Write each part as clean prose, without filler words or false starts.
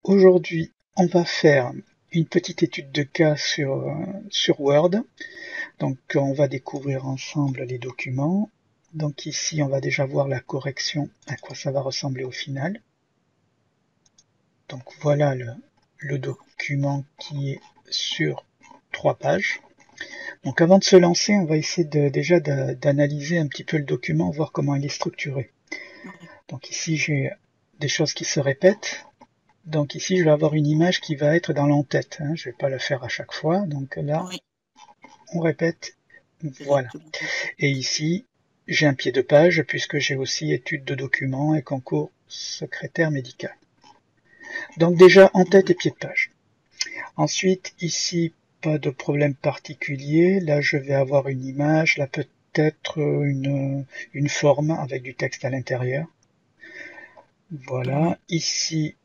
Aujourd'hui, on va faire une petite étude de cas sur Word. Donc, on va découvrir ensemble les documents. Donc ici, on va déjà voir la correction, à quoi ça va ressembler au final. Donc voilà le document qui est sur 3 pages. Donc avant de se lancer, on va essayer déjà d'analyser un petit peu le document, voir comment il est structuré. Donc ici, j'ai des choses qui se répètent. Donc ici, je vais avoir une image qui va être dans l'entête. Je ne vais pas le faire à chaque fois. Donc là, Oui, on répète. Voilà. exactement. Et ici, j'ai un pied de page puisque j'ai aussi étude de documents et concours secrétaire médical. Donc déjà, en-tête et pied de page. Ensuite, ici, pas de problème particulier. Là, je vais avoir une image. Là, peut-être une forme avec du texte à l'intérieur. Voilà. Oui. Ici,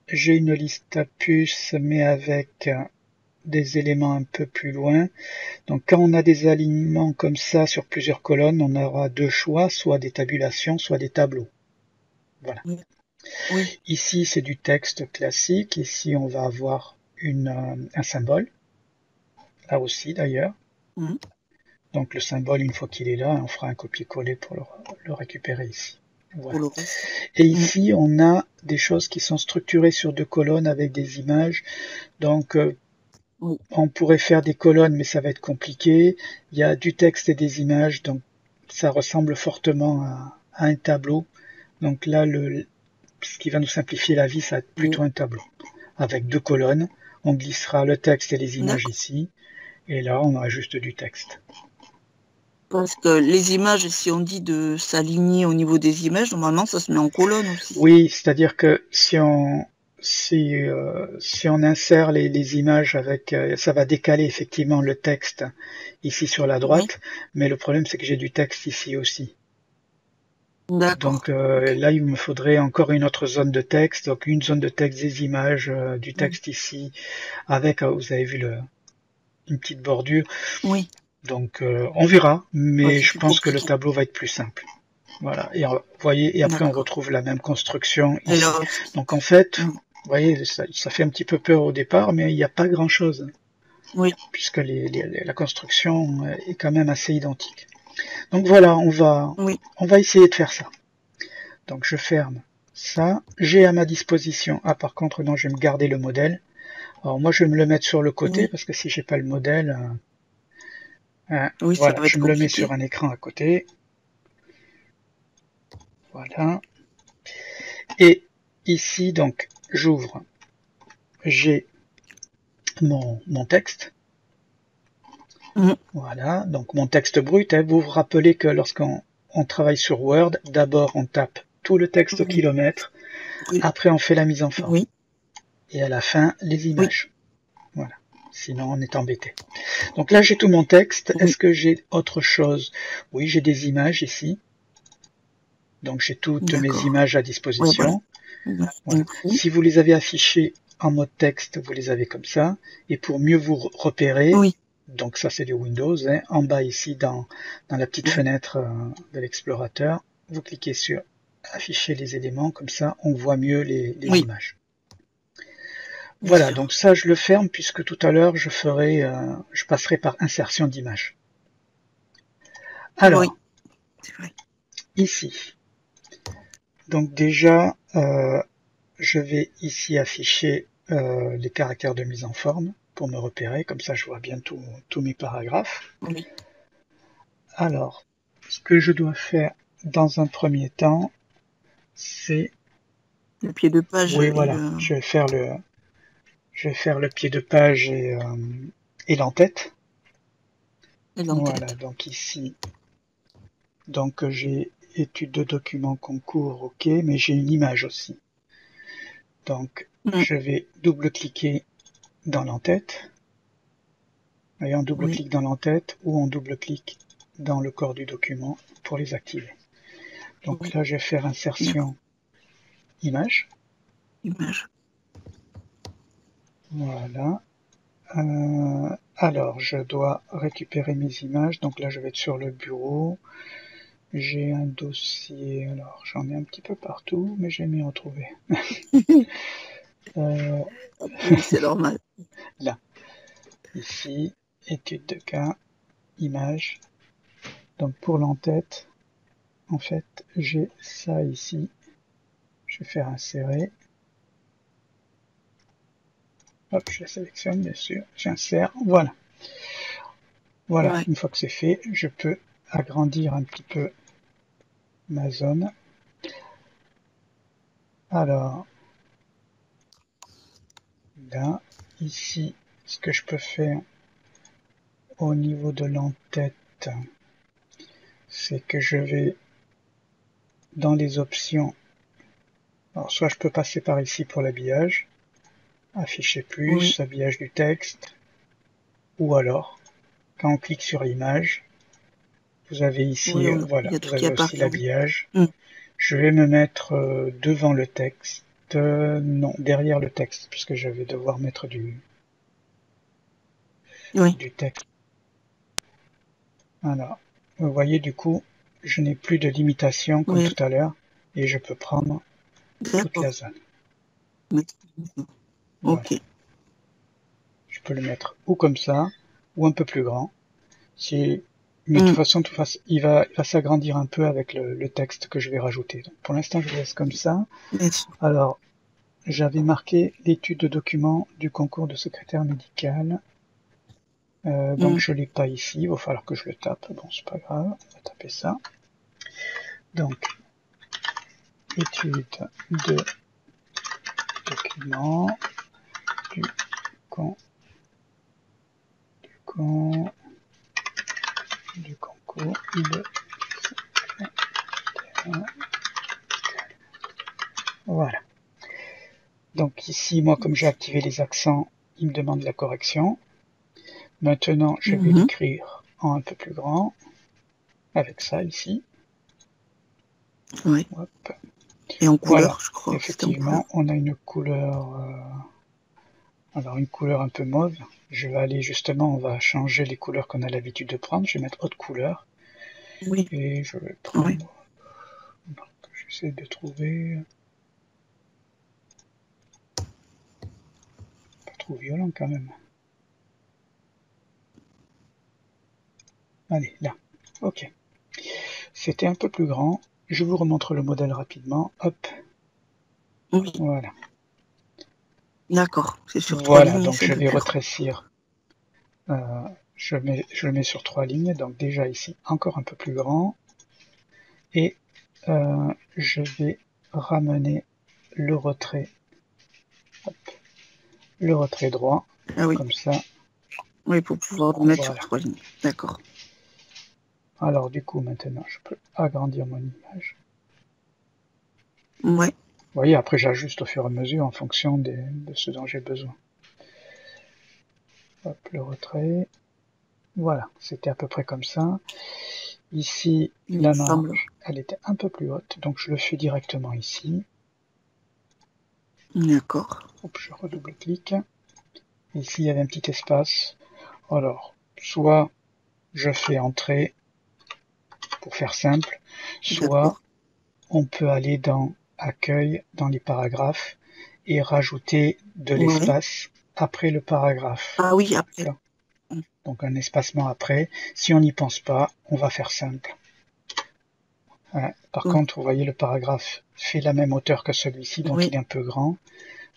j'ai une liste à puces, mais avec des éléments un peu plus loin. Donc quand on a des alignements comme ça sur plusieurs colonnes, on aura deux choix, soit des tabulations, soit des tableaux. Voilà. Oui. Oui. Ici, c'est du texte classique. Ici, on va avoir un symbole. Là aussi, d'ailleurs. Mhm. Donc le symbole, une fois qu'il est là, on fera un copier-coller pour le récupérer ici. Pour Voilà. le reste. Et Mhm. ici, on a des choses qui sont structurées sur deux colonnes avec des images. Donc, Oui. on pourrait faire des colonnes, mais ça va être compliqué. Il y a du texte et des images, donc ça ressemble fortement à un tableau. Donc là, ce qui va nous simplifier la vie, ça va être Oui. plutôt un tableau. Avec deux colonnes, on glissera le texte et les images D'accord. ici. Et là, on aura juste du texte. Parce que les images, si on dit de s'aligner au niveau des images, normalement, ça se met en colonne aussi. Oui, c'est-à-dire que si on insère les images avec, ça va décaler effectivement le texte ici sur la Oui. droite, mais le problème c'est que j'ai du texte ici aussi. Donc D'accord. Ok. là, il me faudrait encore une autre zone de texte, donc une zone de texte des images, du Mhm. texte ici, avec, vous avez vu une petite bordure. Oui. Donc on verra, Ouais, mais c'est je plus pense que le compliqué. tableau va être plus simple. Voilà, et vous voyez, et après on D'accord. retrouve la même construction Et ici. là, Donc en fait, mhm. vous voyez, ça fait un petit peu peur au départ, mais il n'y a pas grand-chose, Oui. puisque la construction est quand même assez identique. Donc voilà, Oui. on va essayer de faire ça. Donc je ferme ça. J'ai à ma disposition, ah par contre non, je vais me garder le modèle. Alors moi je vais me le mettre sur le côté, Oui. parce que si j'ai pas le modèle, Oui, ça voilà, va je être me le mets sur compliqué. un écran à côté. Voilà. Et ici, donc, j'ouvre. J'ai mon texte. Mhm. Voilà, donc mon texte brut. Vous vous rappelez que lorsqu'on travaille sur Word, d'abord on tape tout le texte au Oui. kilomètre, Oui. après on fait la mise en forme. Oui. Et à la fin, les Oui. images. Voilà, sinon on est embêté. Donc là j'ai tout mon texte. Oui. Est-ce que j'ai autre chose? Oui, j'ai des images ici. Donc j'ai toutes mes D'accord. images à Oui, voilà. disposition. Voilà. Info. Si vous les avez affichées en mode texte, vous les avez comme ça. Et pour mieux vous repérer, Oui. donc ça c'est du Windows, en bas ici dans la petite Oui. fenêtre de l'explorateur, vous cliquez sur afficher les éléments, comme ça on voit mieux les Oui. images. Bien Voilà, donc sûr. ça je le ferme puisque tout à l'heure je passerai par insertion d'image. Oui. Alors, C'est vrai. ici, donc déjà, je vais ici afficher les caractères de mise en forme pour me repérer, comme ça je vois bien tous mes paragraphes. Oui. Alors, ce que je dois faire dans un premier temps, c'est, Le pied de page oui et voilà, le je vais faire le pied de page et l'entête. et Voilà, l'entête. donc ici, donc j'ai étude de documents concours, ok, mais j'ai une image aussi. Donc Mhm. je vais double-cliquer dans l'entête. Et on Oui. double-clique dans l'entête ou on double-clique dans le corps du document pour les activer. Donc Oui. là, je vais faire D'accord. insertion image. Image. Voilà. Alors, je dois récupérer mes images. Donc là, je vais être sur le bureau. J'ai un dossier. Alors, j'en ai un petit peu partout, mais je vais m'y retrouver. Oui, c'est normal. Là, ici, étude de cas, image. Donc pour l'entête, en fait, j'ai ça ici. Je vais faire insérer. Hop, je la sélectionne, bien sûr. J'insère. Voilà. Voilà. Ouais. Une fois que c'est fait, je peux agrandir un petit peu ma zone. Alors, là, ici, ce que je peux faire au niveau de l'entête, c'est que je vais dans les options. Alors, soit je peux passer par ici pour l'habillage, afficher plus, Oui. habillage du texte, ou alors, quand on clique sur l'image, vous avez ici, Oui, il voilà, y a tout vous qui avez aussi apparaît, oui. l'habillage. Mm. Je vais me mettre devant le texte, non, derrière le texte, puisque je vais devoir mettre Oui. du texte. Voilà. Vous voyez, du coup, je n'ai plus de limitation comme Oui. tout à l'heure, et je peux prendre toute la D'accord. zone. Voilà. Ok. Je peux le mettre ou comme ça, ou un peu plus grand. Mais de toute Mm. façon, il va s'agrandir un peu avec le texte que je vais rajouter. Donc, pour l'instant, je le laisse comme ça. Bien sûr. Alors, j'avais marqué l'étude de document du concours de secrétaire médical. Donc Mm. je l'ai pas ici, il va falloir que je le tape. Bon, c'est pas grave, on va taper ça. Donc, étude de document du concours de secrétaire. Voilà. Donc ici, moi, comme j'ai activé les accents, il me demande la correction. Maintenant, je vais Mhm. l'écrire en un peu plus grand, avec ça ici. Oui. Hop. Et en Voilà. couleur, je crois. C'était en couleur. Effectivement, on a une couleur, alors une couleur un peu mauve. Je vais aller justement, on va changer les couleurs qu'on a l'habitude de prendre. Je vais mettre autre couleur Oui. et je vais Oui. prendre. J'essaie de trouver pas trop violent quand même. Allez, là. Ok. C'était un peu plus grand. Je vous remontre le modèle rapidement. Hop. Oui. Voilà. D'accord. C'est sur 3 Voilà. lignes, Donc c'est un je peu vais plus grand. rétrécir. Je le mets sur 3 lignes. Donc déjà ici encore un peu plus grand. Et je vais ramener le retrait. Hop. Le retrait droit. Ah oui. Comme ça. Oui, pour pouvoir le mettre sur Voilà. 3 lignes. D'accord. Alors du coup maintenant je peux agrandir mon image. Ouais. Vous voyez, après j'ajuste au fur et à mesure en fonction de ce dont j'ai besoin. Hop, le retrait. Voilà, c'était à peu près comme ça. Ici, Il me la semble. marge, elle était un peu plus haute, donc je le fais directement ici. D'accord. Hop, je redouble-clique. Ici, il y avait un petit espace. Alors, soit je fais entrer pour faire simple, soit D'accord. on peut aller dans accueil, dans les paragraphes, et rajouter de Ouais. l'espace après le paragraphe. Ah oui, après. Donc un espacement après. Si on n'y pense pas, on va faire simple. Par Oui. contre, vous voyez, le paragraphe fait la même hauteur que celui-ci, donc Oui. il est un peu grand.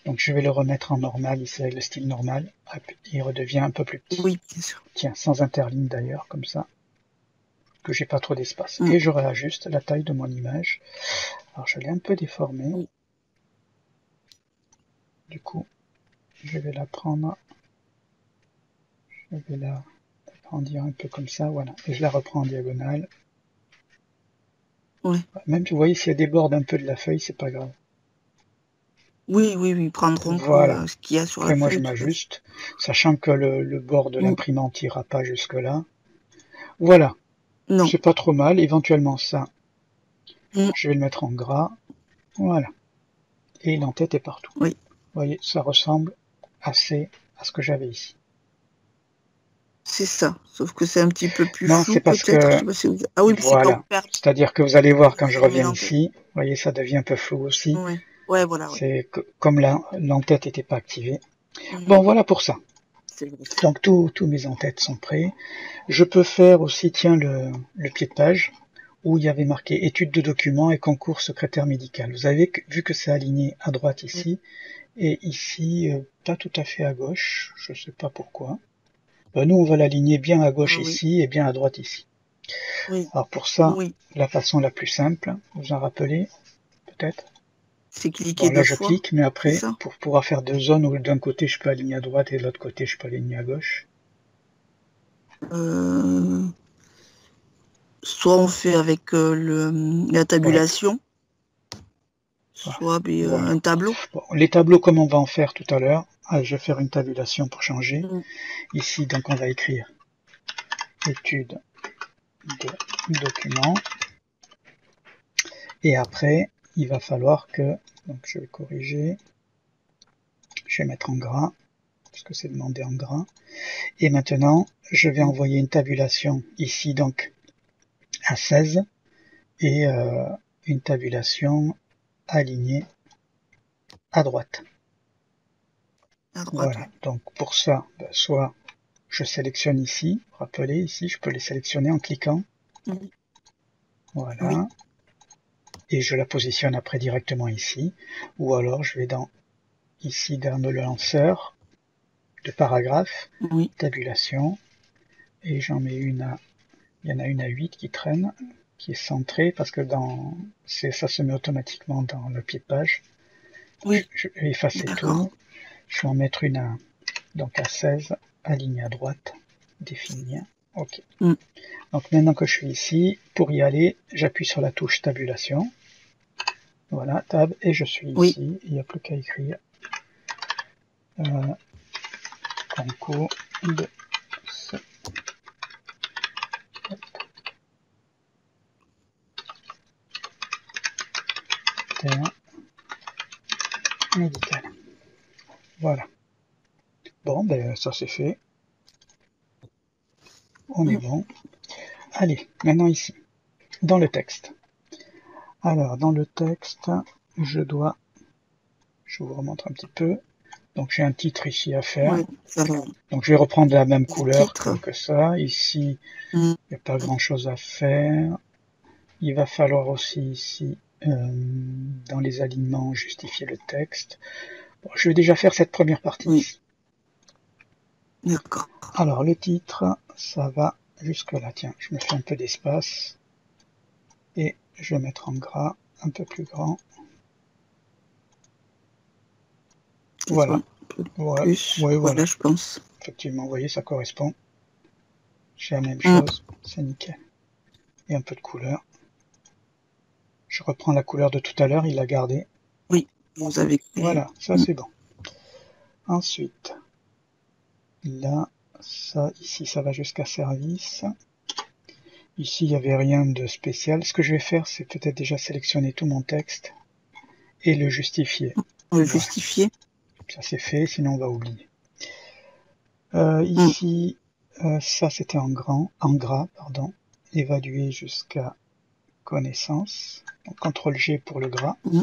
Donc je vais le remettre en normal, ici avec le style normal. Hop, il redevient un peu plus petit. Oui, bien sûr. Tiens, sans interligne d'ailleurs, comme ça, que j'ai pas trop d'espace. Mm. Et je réajuste la taille de mon image. Alors je l'ai un peu déformée. Oui. Du coup, je vais la prendre, je vais la agrandir un peu comme ça, voilà. Et je la reprends en diagonale. Oui. Même, vous voyez, si elle déborde un peu de la feuille, c'est pas grave. Oui, oui, oui, prendre en Voilà. compte ce qu'il y a sur la Après, moi, je feuille, tout à fait. m'ajuste, sachant que le bord de Mm. l'imprimante ira pas jusque-là. Voilà. Non. C'est pas trop mal. Éventuellement, ça, Mm. je vais le mettre en gras. Voilà. Et l'entête est partout. Oui. Vous voyez, ça ressemble assez à ce que j'avais ici. C'est ça. Sauf que c'est un petit peu plus Non, flou, c'est parce peut-être. Je que, sais pas si Ah oui, mais c'est quand voilà. on perd C'est-à-dire que vous allez voir quand je les reviens en tête. ici, vous voyez, ça devient un peu flou aussi. Oui. Ouais, voilà, ouais. C'est comme l'entête n'était pas activée. Mhm. Bon, voilà pour ça. C'est vrai. Donc tous mes entêtes sont prêts. Je peux faire aussi, tiens, le pied de page où il y avait marqué étude de documents et concours secrétaire médical. Vous avez vu que c'est aligné à droite ici et ici pas tout à fait à gauche. Je sais pas pourquoi. Nous on va l'aligner bien à gauche Ah oui, ici et bien à droite ici. oui, Alors pour ça, oui. la façon la plus simple, vous en rappelez peut-être? C'est Bon cliquer là deux je fois, clique, mais c'est après ça? pour pouvoir faire deux zones où d'un côté je peux aligner à droite et de l'autre côté je peux aligner à gauche. Euh, Soit on fait avec la Ouais, tabulation, voilà. soit Voilà. un tableau. Bon, les tableaux comme on va en faire tout à l'heure, je vais faire une tabulation pour changer. Mm. Ici donc on va écrire étude de document et après il va falloir que, donc je vais corriger, je vais mettre en gras parce que c'est demandé en gras et maintenant je vais Mm. envoyer une tabulation ici donc à 16 et une tabulation alignée à droite. À droite, Voilà, oui. donc pour ça, soit je sélectionne ici, rappelez ici, je peux les sélectionner en cliquant, Mm. Oui, voilà, et je la positionne après directement ici, ou alors je vais ici dans le lanceur de paragraphe, oui, tabulation, et j'en mets il y en a une à 8 qui traîne, qui est centrée, parce que ça se met automatiquement dans le pied de page. oui, Je vais effacer d'accord. tout, je vais en mettre une donc à 16, alignée à droite, définir, ok. Mm. Donc maintenant que je suis ici, pour y aller, j'appuie sur la touche tabulation. Voilà, tab, et je suis Oui, ici. Il n'y a plus qu'à écrire concours de secrétaire médical. Voilà. Bon, ben ça c'est fait. On est mm. bon. Allez, maintenant ici, dans le texte. Alors, dans le texte, je vous remontre un petit peu. Donc j'ai un titre ici à faire. Ouais, ça va. Donc je vais reprendre la même Le couleur titre. que ça. Ici, Mm. il n'y a pas grand chose à faire. Il va falloir aussi ici, dans les alignements, justifier le texte. Bon, je vais déjà faire cette première partie Oui, ici. d'accord. Alors le titre, ça va jusque là. Tiens, je me fais un peu d'espace et je vais mettre en gras, un peu plus grand. C'est Voilà. bon. Un peu Ouais, plus. ouais, Voilà, voilà. je pense. Effectivement, vous voyez, ça correspond. J'ai la même Mm. chose, c'est nickel. Et un peu de couleur. Je reprends la couleur de tout à l'heure, il l'a gardé. Oui, vous avez créé. Voilà, ça Mm. c'est bon. Ensuite, là, ça, ici, ça va jusqu'à service. Ici, il n'y avait rien de spécial. Ce que je vais faire, c'est peut-être déjà sélectionner tout mon texte et le justifier. Voilà, Justifier. ça c'est fait, sinon on va oublier. Mm. Ici, ça c'était en gras, pardon, évaluer jusqu'à connaissance. Donc, CTRL G pour le gras, Mm.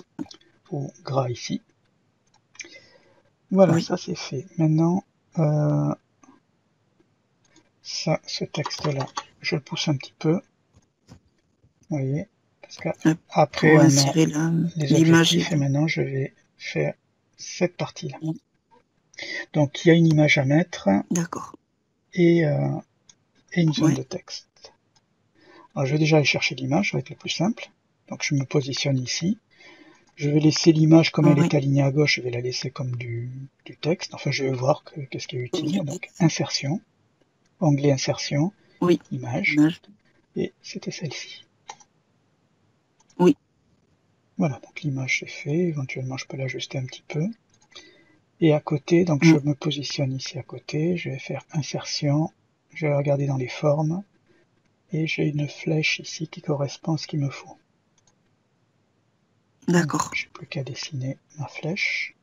ou gras ici. Voilà, Oui. ça c'est fait. Maintenant, euh, ce texte-là, je le pousse un petit peu, vous voyez, parce qu'après Pour on a insérer les l'image. objectifs et maintenant je vais faire cette partie-là. Mm. Donc il y a une image à mettre D'accord. et, une zone Ouais. de texte. Alors je vais déjà aller chercher l'image, ça va être le plus simple. Donc je me positionne ici. Je vais laisser l'image comme elle Oui. est alignée à gauche, je vais la laisser comme du texte. Enfin je vais voir qu'est-ce qui est utile. Donc insertion, onglet insertion, Oui. image, Image. et c'était celle-ci. Oui. Voilà, donc l'image c'est fait, éventuellement je peux l'ajuster un petit peu. Et à côté, donc je Mm. me positionne ici à côté, je vais faire insertion, je vais regarder dans les formes, et j'ai une flèche ici qui correspond à ce qu'il me faut. Donc D'accord. j'ai plus qu'à dessiner ma flèche.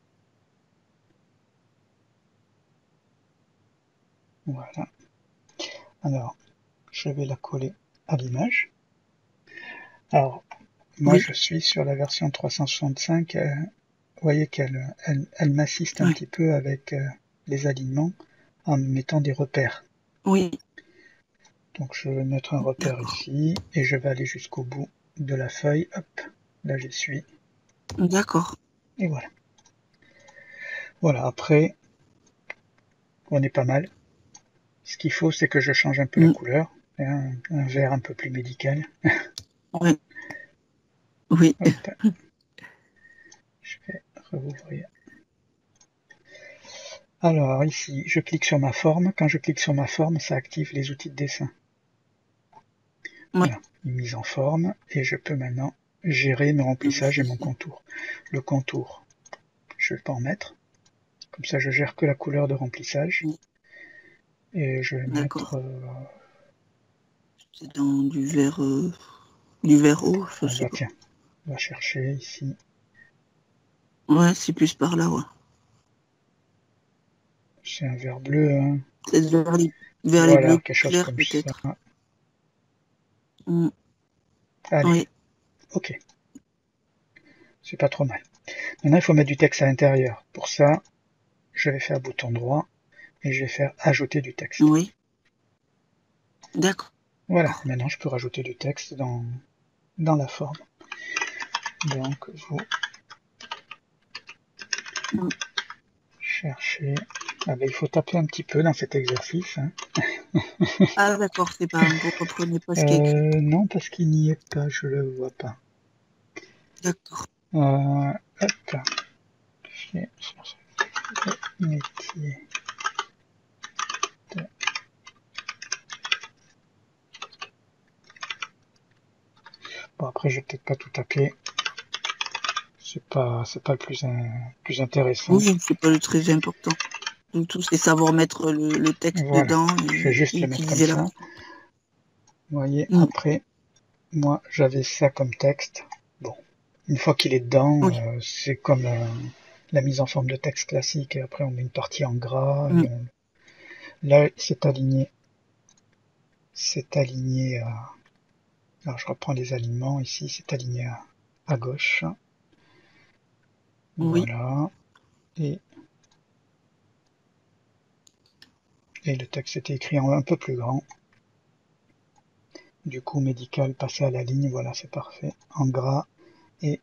Voilà. Alors, je vais la coller à l'image. Alors, moi Oui. je suis sur la version 365 voyez qu'elle m'assiste un petit peu avec les alignements en me mettant des repères. Oui. Donc je vais mettre un repère ici et je vais aller jusqu'au bout de la feuille. Hop, là j'y suis. D'accord. Et voilà. Voilà, après, on est pas mal. Ce qu'il faut, c'est que je change un peu la couleur. Un vert un peu plus médical. Oui. Oui. Hop. Je vais rouvrir. Alors ici, je clique sur ma forme. Quand je clique sur ma forme, ça active les outils de dessin. Voilà, une mise en forme. Et je peux maintenant gérer mes remplissages et mon contour. Le contour, je ne vais pas en mettre. Comme ça, je gère que la couleur de remplissage. Et je vais mettre... C'est dans du vert haut, je sais pas. Tiens, on va chercher ici. Ouais, c'est plus par là, ouais. C'est un vert bleu. Hein. C'est vers les Voilà, bleus quelque chose clairs comme peut-être. ça. Allez, oui. Ok. C'est pas trop mal. Maintenant, il faut mettre du texte à l'intérieur. Pour ça, je vais faire bouton droit et je vais faire ajouter du texte. Oui. D'accord. Voilà, maintenant je peux rajouter du texte dans la forme. Donc, vous cherchez... Ah ben, il faut taper un petit peu dans cet exercice. Hein. Ah d'accord, c'est pas... Vous comprenez pas ce qui est écrit. Non, parce qu'il n'y est pas, je le vois pas. D'accord. Hop. Métier. Bon, après, je vais peut-être pas tout taper. C'est pas le plus intéressant. Oui, c'est pas le très important. Tout, c'est savoir mettre le texte dedans je vais juste et le mettre comme utiliser ça. la... Vous voyez, après, moi, j'avais ça comme texte. Bon, une fois qu'il est dedans, c'est comme la mise en forme de texte classique. Et après, on met une partie en gras. Et là, c'est aligné. C'est aligné à... Alors, je reprends les alignements. Ici, c'est aligné à gauche. Voilà. Et le texte était écrit en un peu plus grand. Du coup, médical, passer à la ligne. Voilà, c'est parfait. En gras. Et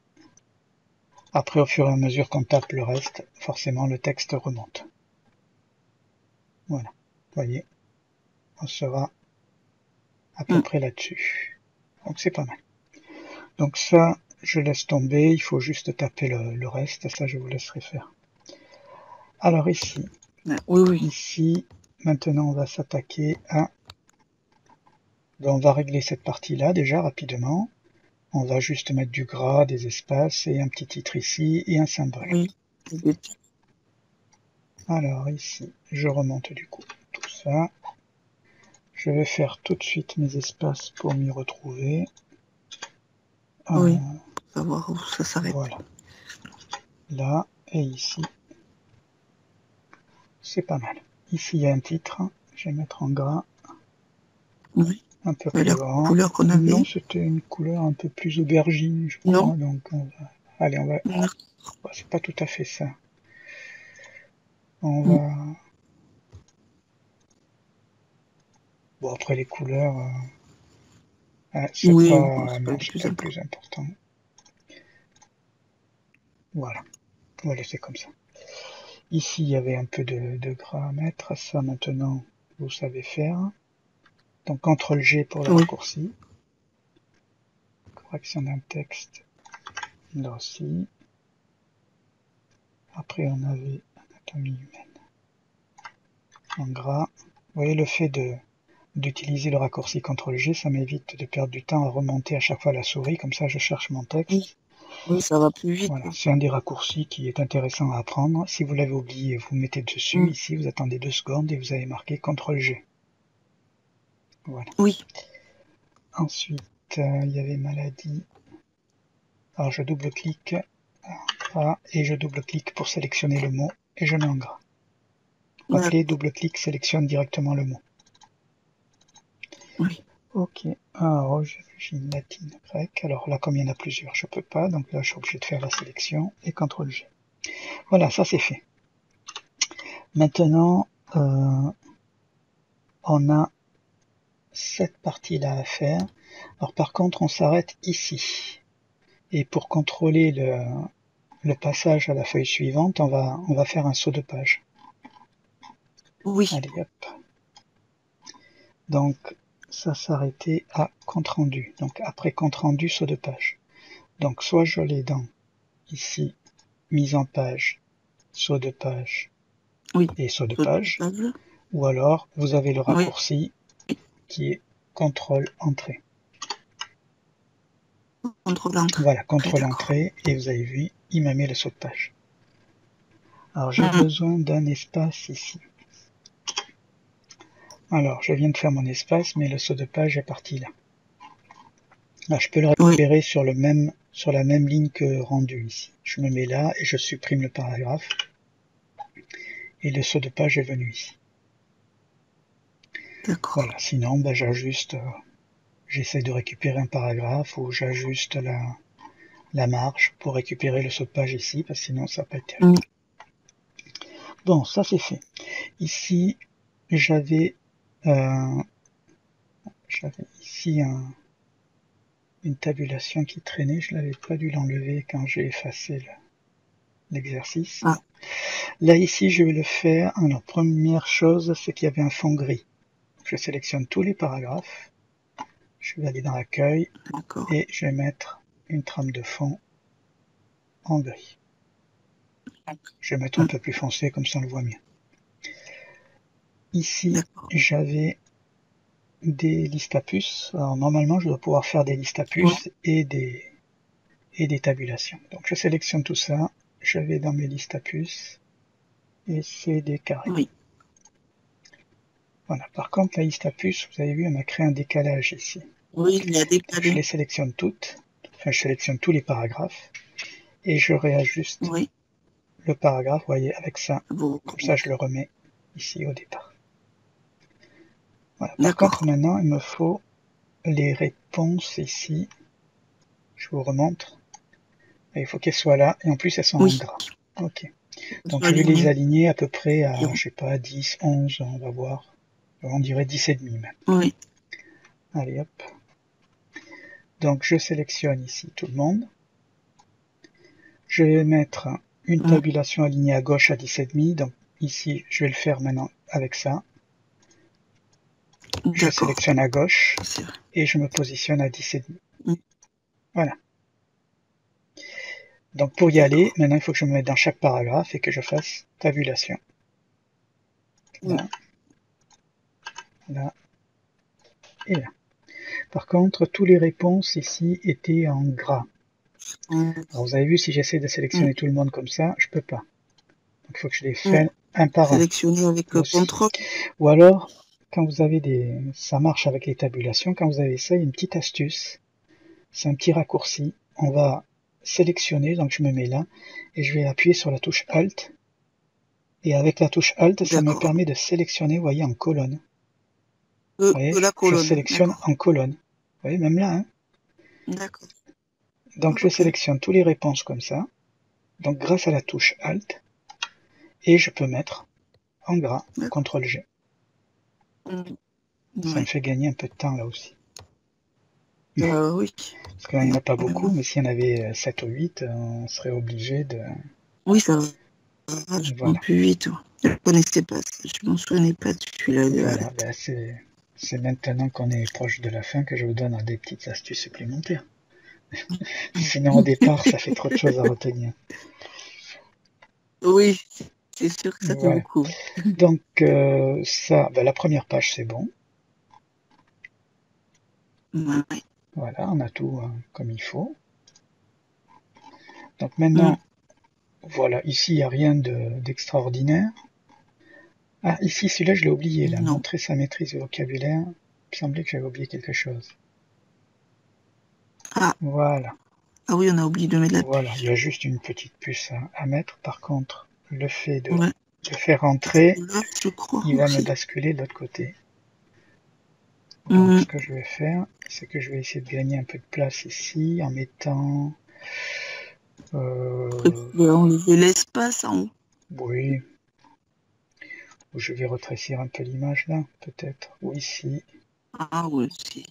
après, au fur et à mesure qu'on tape le reste, forcément, le texte remonte. Voilà. Vous voyez, on sera à peu près là-dessus. Donc, c'est pas mal. Donc ça, je laisse tomber. Il faut juste taper le reste. Ça, je vous laisserai faire. Alors ici, ici, maintenant, on va s'attaquer à... On va régler cette partie-là déjà rapidement. On va juste mettre du gras, des espaces et un petit titre ici et un symbole. Alors ici, je remonte du coup tout ça. Je vais faire tout de suite mes espaces pour m'y retrouver. Oui, savoir où ça s'arrête. Voilà. Là et ici. C'est pas mal. Ici, il y a un titre. Je vais mettre en gras. Oui. Un peu plus grand. Couleur qu'on avait. Non, c'était une couleur un peu plus aubergine, je crois. Non. Donc, allez, on va... C'est pas tout à fait ça. On va... Bon, après les couleurs... c'est pas... Non, c'est pas le plus important. Voilà. On va laisser comme ça. Ici, il y avait un peu de gras à mettre. Ça, maintenant, vous savez faire. Donc, CTRL-G pour le raccourci. Correction d'un texte. Là aussi. Après, on avait anatomie humaine. En gras. Vous voyez, le fait d'utiliser le raccourci CTRL-G, ça m'évite de perdre du temps à remonter à chaque fois la souris. Comme ça, je cherche mon texte. Oui, ça va plus vite. Voilà, c'est un des raccourcis qui est intéressant à apprendre. Si vous l'avez oublié, vous mettez dessus. Ici, vous attendez 2 secondes et vous avez marqué CTRL-G. Voilà. Oui. Ensuite, il y avait maladie. Alors, je double-clique et je double-clique pour sélectionner le mot et je mets en gras. Rappelez, double-clic sélectionne directement le mot. Oui. Ok, alors origine latine, grecque. Alors là, comme il y en a plusieurs, je peux pas. Donc là, je suis obligé de faire la sélection et CTRL-G. Voilà, ça c'est fait. Maintenant, on a cette partie-là à faire. Alors par contre, on s'arrête ici. Et pour contrôler le passage à la feuille suivante, on va faire un saut de page. Oui. Allez, hop. Donc, ça s'arrêtait à compte rendu. Donc, après compte rendu, saut de page. Donc, soit je l'ai dans, ici, mise en page, saut de page Oui. et saut de page. Ou alors, vous avez le raccourci qui est contrôle entrée. Contrôle entrée. Voilà, contrôle entrée. Et vous avez vu, il m'a mis le saut de page. Alors, j'ai besoin d'un espace ici. Alors, je viens de faire mon espace, mais le saut de page est parti là. Là, je peux le récupérer sur la même ligne que rendu ici. Je me mets là et je supprime le paragraphe. Et le saut de page est venu ici. D'accord. Voilà, sinon, ben, j'ajuste, j'essaie de récupérer un paragraphe ou j'ajuste la marge pour récupérer le saut de page ici, parce que sinon ça va pas être terrible. Bon, ça c'est fait. Ici, j'avais ici une tabulation qui traînait, je n'avais pas dû l'enlever quand j'ai effacé l'exercice. Là ici je vais le faire. Alors première chose, c'est qu'il y avait un fond gris. Je sélectionne tous les paragraphes, je vais aller dans l'accueil et je vais mettre une trame de fond en gris. Je vais mettre un peu plus foncé, comme ça on le voit mieux. Ici j'avais des listes à puces. Alors normalement je dois pouvoir faire des listes à puces et des tabulations. Donc je sélectionne tout ça, je vais dans mes listes à puces et c'est des carrés. Oui. Voilà. Par contre la liste à puces, vous avez vu, on a créé un décalage ici. Oui, il y a décalé. Je les sélectionne toutes, enfin je sélectionne tous les paragraphes et je réajuste le paragraphe, vous voyez, avec ça. Comme ça je le remets ici au départ. Voilà. Par contre maintenant il me faut les réponses ici. Je vous remontre. Et il faut qu'elles soient là et en plus elles sont en gras. Ok. Donc je vais les aligner à peu près à, je sais pas, 10, 11, on va voir. On dirait 10 et demi même. Oui. Allez hop. Donc je sélectionne ici tout le monde. Je vais mettre une tabulation alignée à gauche à 10,5. Donc ici, je vais le faire maintenant avec ça. Je sélectionne à gauche et je me positionne à 10,5. Voilà. Donc pour y aller, maintenant il faut que je me mette dans chaque paragraphe et que je fasse tabulation. Là, là et là. Par contre, toutes les réponses ici étaient en gras. Alors vous avez vu, si j'essaie de sélectionner tout le monde comme ça, je peux pas. Donc il faut que je les fasse un par un. Sélectionner avec contrôle. Ou alors, quand vous avez ça marche avec les tabulations, quand vous avez ça, il y a une petite astuce. C'est un petit raccourci. On va sélectionner, donc je me mets là, et je vais appuyer sur la touche Alt. Et avec la touche Alt, ça me permet de sélectionner, vous voyez, en colonne. Vous voyez, je sélectionne en colonne. Vous voyez, même là, hein. D'accord. Donc je sélectionne toutes les réponses comme ça. Donc grâce à la touche Alt, et je peux mettre en gras, CTRL G. Ça me fait gagner un peu de temps là aussi. Oui. Parce qu'il n'y en a pas beaucoup, mais s'il y en avait 7 ou 8, on serait obligé de... Oui, ça va plus vite. Je ne connaissais pas, je m'en souvenais pas de celui-là. Voilà, ben c'est maintenant qu'on est proche de la fin que je vous donne des petites astuces supplémentaires. Sinon au départ, ça fait trop de choses à retenir. Oui, c'est sûr que ça fait beaucoup. Donc ça, la première page c'est bon. Ouais. Voilà, on a tout comme il faut. Donc maintenant, voilà, ici il n'y a rien d'extraordinaire. Ah, ici, celui-là, je l'ai oublié, là. Montrer sa maîtrise du vocabulaire. Il me semblait que j'avais oublié quelque chose. Ah. Voilà. Ah oui, on a oublié de mettre la puce. Voilà, il y a juste une petite puce à mettre. Par contre, le fait de faire rentrer, il va me basculer de l'autre côté. Donc, ce que je vais faire, c'est que je vais essayer de gagner un peu de place ici en mettant Après, vous pouvez enlever l'espace en haut. Oui. Je vais rétrécir un peu l'image là, peut-être. Ou ici. Ah oui, si.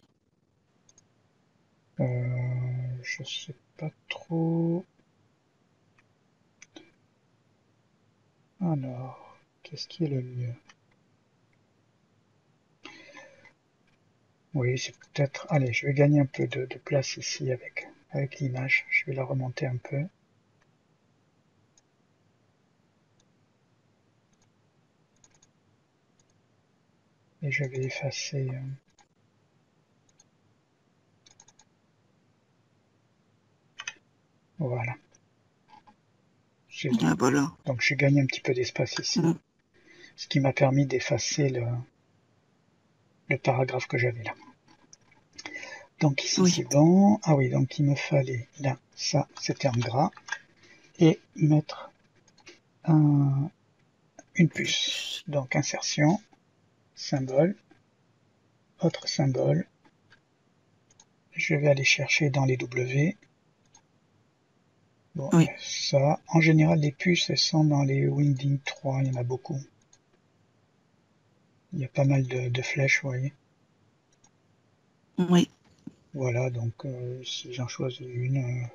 Je sais pas trop. Alors, qu'est-ce qui est le mieux? Oui, c'est peut-être... Allez, je vais gagner un peu de place ici avec l'image. Je vais la remonter un peu. Et je vais effacer... Voilà. Ah, voilà. Donc j'ai gagné un petit peu d'espace ici. Ce qui m'a permis d'effacer le paragraphe que j'avais là. Donc ici Oui. c'est bon. Ah oui, donc il me fallait là, ça c'était en gras. Et mettre une puce. Donc insertion, symbole, autre symbole. Je vais aller chercher dans les W. Bon, Oui. ça, en général, les puces, elles sont dans les Winding 3, il y en a beaucoup. Il y a pas mal de flèches, vous voyez. Oui. Voilà, donc si j'en choisis une,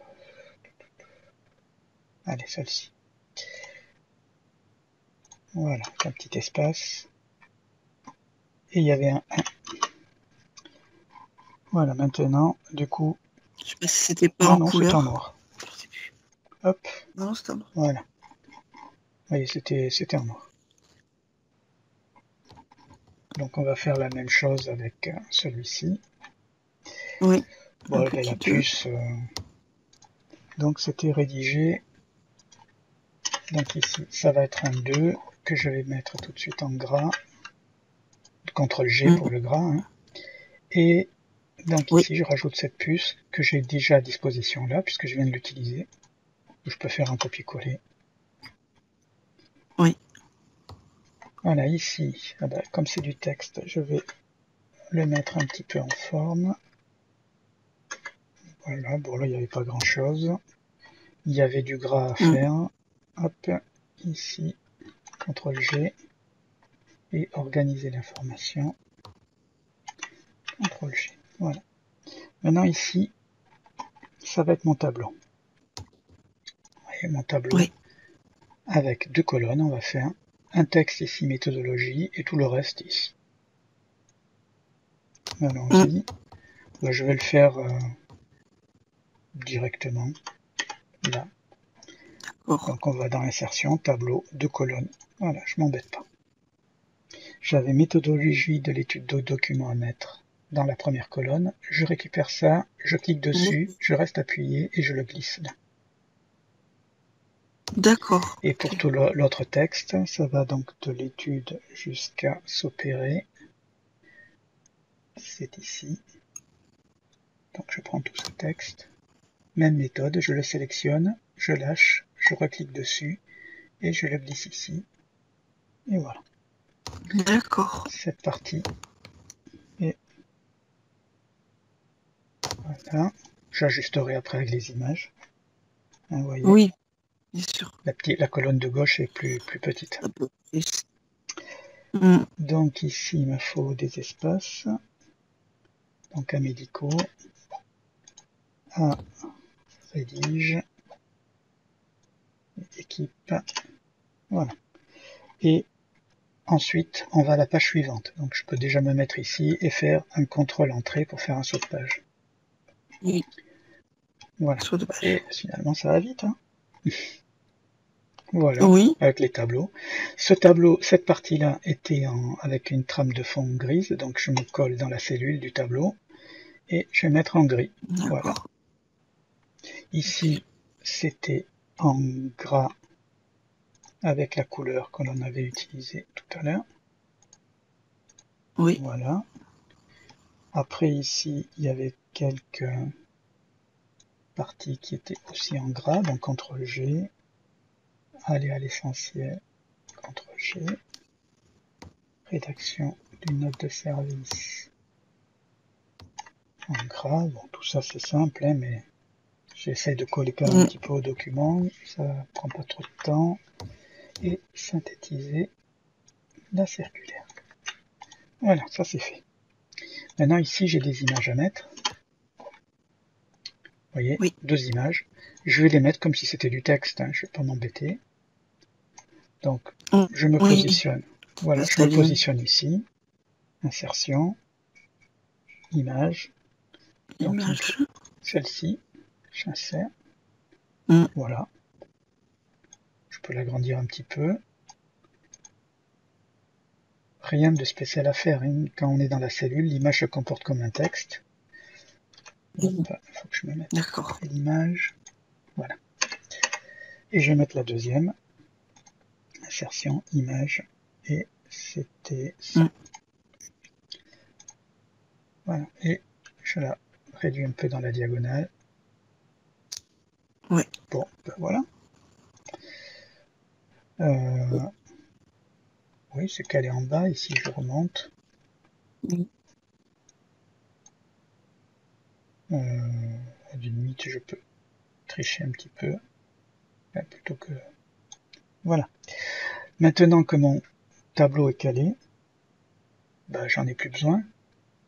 allez, celle-ci. Voilà, un petit espace. Et il y avait un 1. Voilà, maintenant, du coup... Je sais pas si c'était pas Ah en non, c'est en couleur. noir. Hop, Non, c'est en noir. voilà. Vous voyez, c'était en noir. Donc on va faire la même chose avec celui-ci. Oui. Bon, Un ben, la petit 2. puce... donc c'était rédigé. Donc ici, ça va être un 2 que je vais mettre tout de suite en gras. CTRL G pour le gras. Hein. Et donc Oui. ici, je rajoute cette puce que j'ai déjà à disposition là, puisque je viens de l'utiliser. Je peux faire un copier-coller. Oui. Voilà, ici, ah ben, comme c'est du texte, je vais le mettre un petit peu en forme. Voilà, bon là, il n'y avait pas grand-chose. Il y avait du gras à faire. Hop, ici, CTRL G. Et organiser l'information. CTRL G. Voilà. Maintenant ici, ça va être mon tableau. Et mon tableau, Oui. avec 2 colonnes, on va faire un texte ici, méthodologie, et tout le reste ici. Allons-y. Ben, je vais le faire directement là. Donc on va dans insertion, tableau, 2 colonnes. Voilà, je m'embête pas. J'avais méthodologie de l'étude de document à mettre dans la première colonne. Je récupère ça, je clique dessus, je reste appuyé et je le glisse là. D'accord. Et pour tout l'autre texte, ça va donc de l'étude jusqu'à s'opérer. C'est ici. Donc je prends tout ce texte. Même méthode, je le sélectionne, je lâche, je reclique dessus et je le glisse ici. Et voilà. D'accord. Cette partie est... Voilà. J'ajusterai après avec les images. Hein, vous voyez, Oui, bien sûr. la colonne de gauche est plus petite. Un peu plus. Donc ici, il me faut des espaces. Donc à médicaux, à rédige, équipe, voilà. Et ensuite, on va à la page suivante. Donc je peux déjà me mettre ici et faire un contrôle entrée pour faire un saut de page. Oui. Voilà. Saut de page. Et finalement, ça va vite. Hein. Voilà, Oui. avec les tableaux. Ce tableau, cette partie-là était avec une trame de fond grise, donc je me colle dans la cellule du tableau et je vais mettre en gris. Voilà. Ici, c'était en gras avec la couleur que l'on avait utilisée tout à l'heure. Oui. Voilà. Après ici, il y avait quelques parties qui étaient aussi en gras, donc CTRL G, aller à l'essentiel, CTRL G, rédaction d'une note de service en gras, bon tout ça c'est simple, hein, mais J'essaie de coller quand même un petit peu au document, ça prend pas trop de temps. Et synthétiser la circulaire. Voilà, ça c'est fait. Maintenant ici j'ai des images à mettre. Vous voyez, Oui. 2 images. Je vais les mettre comme si c'était du texte, hein, je ne vais pas m'embêter. Donc je me positionne. Voilà, je me positionne ici. Insertion, image. Donc celle-ci, j'insère. Voilà. Je peux l'agrandir un petit peu. Rien de spécial à faire. Quand on est dans la cellule, l'image se comporte comme un texte. Il faut que je me mette l'image. Voilà. Et je vais mettre la deuxième. Insertion, image. Et c'était ça. Voilà. Et je la réduis un peu dans la diagonale. Ouais. Bon, ben voilà. Oui, c'est calé en bas. Ici, je remonte. À la limite, je peux tricher un petit peu. Plutôt que... Voilà. Maintenant que mon tableau est calé, ben, j'en ai plus besoin.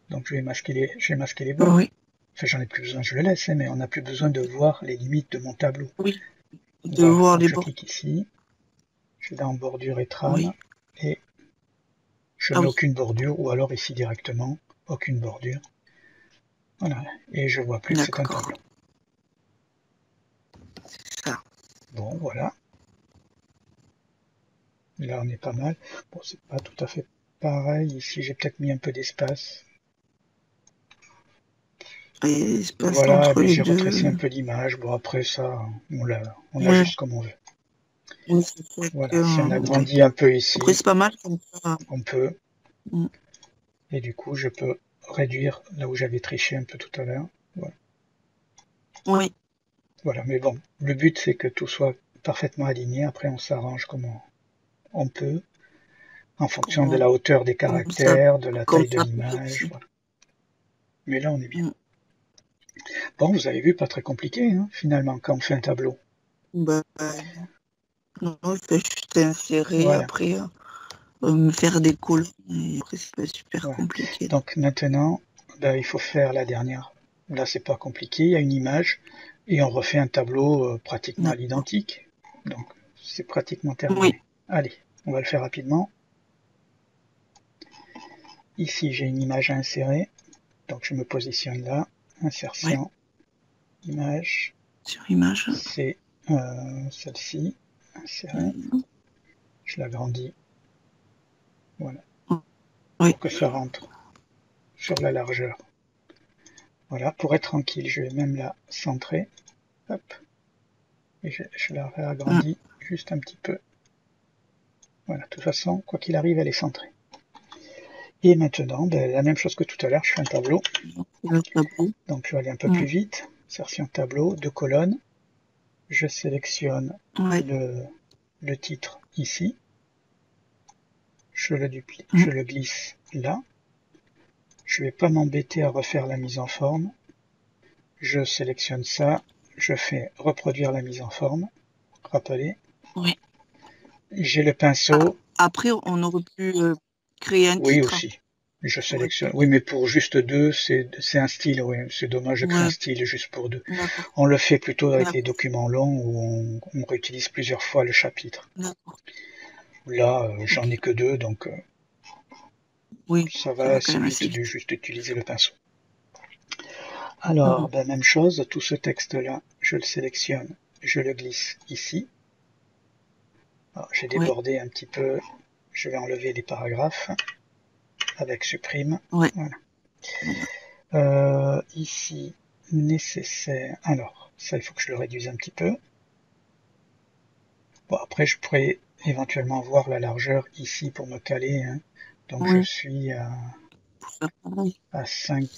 Donc je vais masquer les bords. Oui. Enfin, j'en ai plus besoin, je le laisse, mais on n'a plus besoin de voir les limites de mon tableau. Oui. De Voilà. voir Donc les je bords. clique ici. Je vais dans bordure et trame. Et je mets aucune bordure, ou alors ici directement, aucune bordure. Voilà. Et je vois plus que c'est un tableau. Ça. Bon, voilà. Là, on est pas mal. Bon, c'est pas tout à fait pareil. Ici, j'ai peut-être mis un peu d'espace. Voilà, mais j'ai rétréci un peu l'image. Bon, après ça, on l'ajuste comme on veut. Voilà, si on agrandit un peu ici, après, c'est pas mal comme ça. On peut. Et du coup, je peux réduire là où j'avais triché un peu tout à l'heure. Voilà. Oui. Voilà, mais bon, le but c'est que tout soit parfaitement aligné. Après, on s'arrange comme on peut, en fonction de la hauteur des caractères, de la taille de l'image. Voilà. Mais là, on est bien. Bon, vous avez vu, pas très compliqué, hein, finalement, quand on fait un tableau. Non, il faut juste insérer, voilà. après faire des colonnes, et après c'est pas super compliqué. Donc maintenant, il faut faire la dernière. Là, c'est pas compliqué, il y a une image, et on refait un tableau pratiquement à l'identique. Donc, c'est pratiquement terminé. Oui. Allez, on va le faire rapidement. Ici, j'ai une image à insérer. Donc, je me positionne là. Insertion. Image. Sur image. C'est celle-ci. Insérer. Je l'agrandis. Voilà. Pour que ça rentre sur la largeur. Voilà. Pour être tranquille, je vais même la centrer. Hop. Et je la réagrandis juste un petit peu. Voilà. De toute façon, quoi qu'il arrive, elle est centrée. Et maintenant, la même chose que tout à l'heure, je fais un tableau. Donc, je vais aller un peu plus vite. Insertion tableau, 2 colonnes. Je sélectionne le titre ici. Je le glisse là. Je ne vais pas m'embêter à refaire la mise en forme. Je sélectionne ça. Je fais reproduire la mise en forme. Rappeler. Oui. J'ai le pinceau. Après, on aurait pu créer un titre. Oui, aussi. Je sélectionne. Oui, mais pour juste 2, c'est un style. Oui, c'est dommage de créer un style juste pour 2. On le fait plutôt avec les documents longs où on réutilise plusieurs fois le chapitre. Là, j'en ai que 2, donc ça va assez vite de juste utiliser le pinceau. Alors, même chose, tout ce texte-là, je le sélectionne, je le glisse ici. J'ai débordé un petit peu, je vais enlever les paragraphes avec supprime. Voilà. Ici, nécessaire. Alors, ça, il faut que je le réduise un petit peu. Bon, après, je pourrais éventuellement voir la largeur ici pour me caler. Hein. Donc, je suis à 5.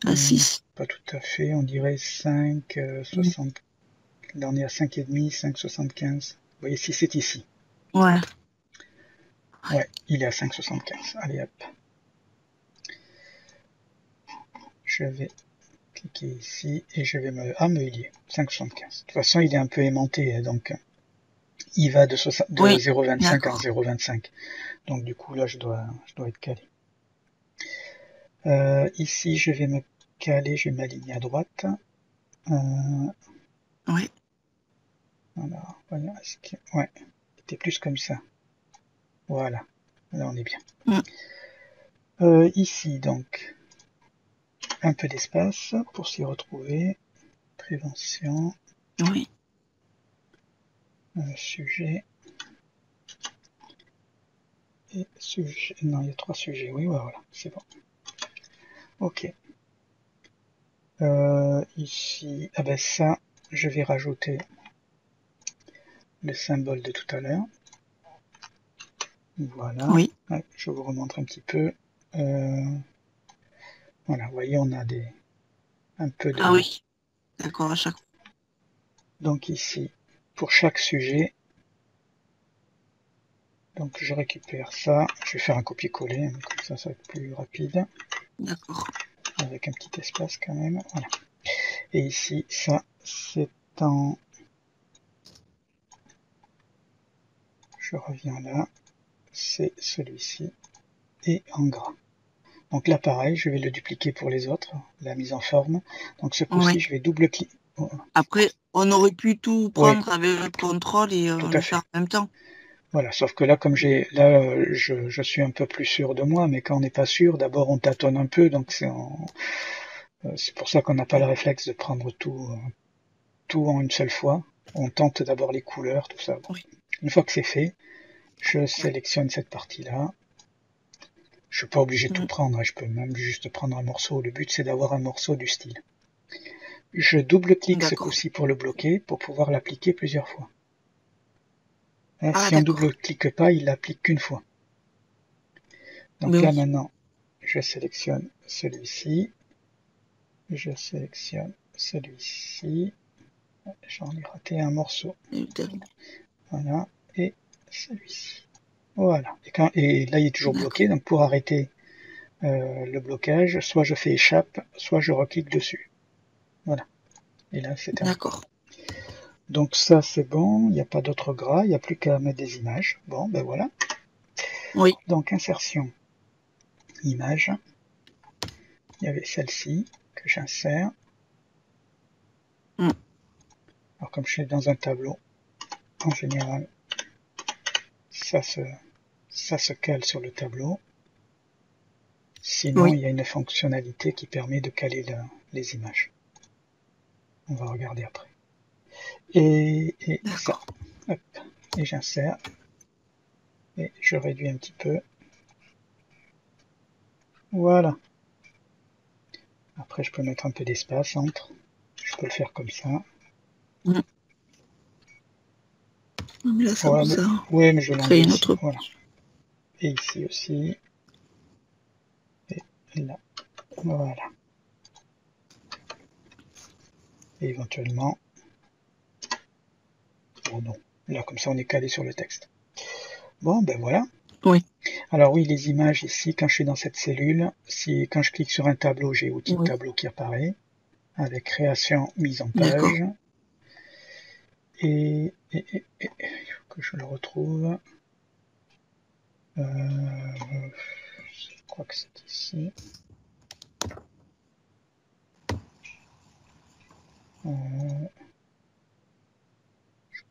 À 6. Pas tout à fait, on dirait 5, 60. Là, on est à 5,5, 5,75. Vous voyez, si c'est ici. Ouais. Ouais, il est à 5,75. Allez, hop. Je vais cliquer ici et je vais me... Ah, mais il y est, 5,75. De toute façon, il est un peu aimanté, donc il va de 0,25 à 0,25. Donc du coup, là, je dois être calé. Ici, je vais me caler, je vais m'aligner à droite. Oui. Alors, voyons, ouais, c'était plus comme ça. Voilà, là on est bien. Ici, donc, un peu d'espace pour s'y retrouver. Prévention. Oui. Sujet. Et sujet. Non, il y a 3 sujets. Oui, voilà, c'est bon. Ok. Ici, ah ben ça, je vais rajouter le symbole de tout à l'heure. Voilà. Oui. Ouais, je vous remontre un petit peu. Voilà, vous voyez, on a un peu de... Ah oui, d'accord, à chaque fois. Donc ici, pour chaque sujet, donc je récupère ça, je vais faire un copier-coller, hein, comme ça va être plus rapide. D'accord. Avec un petit espace quand même, voilà. Et ici, ça, c'est en... Je reviens là, c'est celui-ci, et en gras. Donc là, pareil, je vais le dupliquer pour les autres, la mise en forme. Donc ce coup-ci, je vais double-cliquer. Après, on aurait pu tout prendre avec le contrôle et le faire en même temps. Voilà, sauf que là, comme je suis un peu plus sûr de moi, mais quand on n'est pas sûr, d'abord on tâtonne un peu, donc c'est pour ça qu'on n'a pas le réflexe de prendre tout en une seule fois. On tente d'abord les couleurs, tout ça. Bon. Oui. Une fois que c'est fait, je sélectionne cette partie-là. Je suis pas obligé de tout prendre, je peux même juste prendre un morceau. Le but, c'est d'avoir un morceau du style. Je double-clique ce coup-ci pour le bloquer, pour pouvoir l'appliquer plusieurs fois. Si on double-clique pas, il l'applique qu'une fois. Donc là, maintenant, je sélectionne celui-ci. Je sélectionne celui-ci. J'en ai raté un morceau. Voilà. Et celui-ci. Voilà. Et là, il est toujours bloqué. Donc pour arrêter le blocage, soit je fais échappe, soit je reclique dessus. Voilà. Et là, c'est terminé. D'accord. Donc ça, c'est bon. Il n'y a pas d'autre gras. Il n'y a plus qu'à mettre des images. Bon, ben voilà. Oui. Donc insertion. Image. Il y avait celle-ci que j'insère. Alors comme je suis dans un tableau, en général, ça se cale sur le tableau. Sinon, il y a une fonctionnalité qui permet de caler les images. On va regarder après. Et ça. Hop. Et j'insère. Et je réduis un petit peu. Voilà. Après, je peux mettre un peu d'espace entre. Je peux le faire comme ça. Mais là, ça ouais, mais je l'enlève ici. Voilà. Et ici aussi. Et là. Voilà. Et éventuellement. Oh non. Là, comme ça, on est calé sur le texte. Bon, ben voilà. Oui. Alors oui, les images ici, quand je suis dans cette cellule, quand je clique sur un tableau, j'ai outil de tableau qui apparaît, avec création, mise en page. Et il faut que je le retrouve. Je crois que c'est ici. Je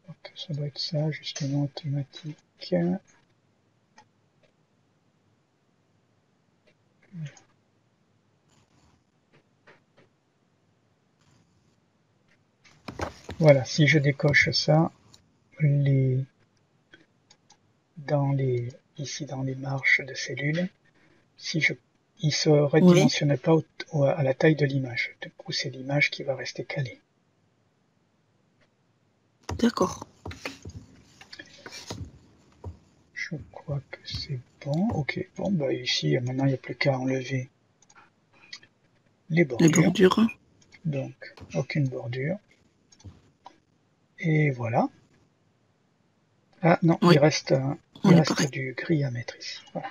crois que ça doit être ça, justement, thématique. Voilà, si je décoche ça, ici dans les marches de cellules, il ne se redimensionne pas à la taille de l'image. Du coup, c'est l'image qui va rester calée. D'accord. Je crois que c'est bon. Ok, bon, bah ici, maintenant, il n'y a plus qu'à enlever les bordures. Donc, aucune bordure. Et voilà. Ah non, il reste du gris à mettre ici. Voilà.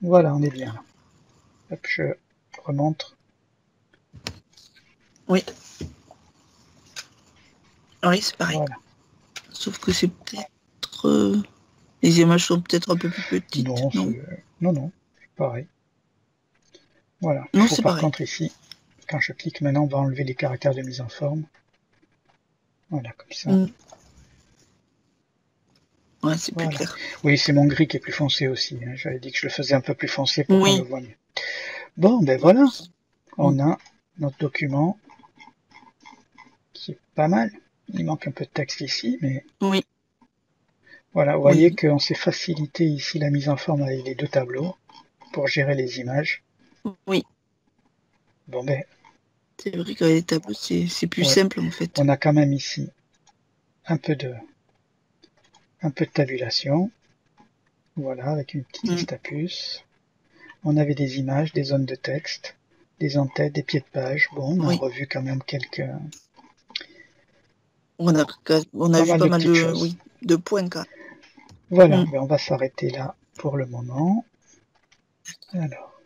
Voilà, on est bien là. Hop, je remonte. Oui. Oui, c'est pareil. Voilà. Sauf que c'est peut-être... les images sont peut-être un peu plus petites. Non, non, c'est pareil. Voilà. Il Non, faut c'est par pareil. contre ici, quand je clique maintenant, on va enlever les caractères de mise en forme. Voilà, comme ça. Ouais, c'est plus Voilà. clair. Oui, c'est mon gris qui est plus foncé aussi. Hein. J'avais dit que je le faisais un peu plus foncé pour qu'on le Oui. voie mieux. Bon, ben voilà. On a notre document qui est pas mal. Il manque un peu de texte ici, mais Oui. voilà, vous voyez Oui. qu'on s'est facilité ici la mise en forme avec les deux tableaux pour gérer les images. Oui. Bon ben, C'est vrai qu'avec les tableaux, c'est plus ouais. simple en fait. On a quand même ici un peu de tabulation. Voilà, avec une petite liste à puces. On avait des images, des zones de texte, des en-têtes, des pieds de page. Bon, on a Oui. revu quand même On a pas vu mal pas de mal petites de, choses. oui, de points quand même. Voilà, ben on va s'arrêter là pour le moment. Alors.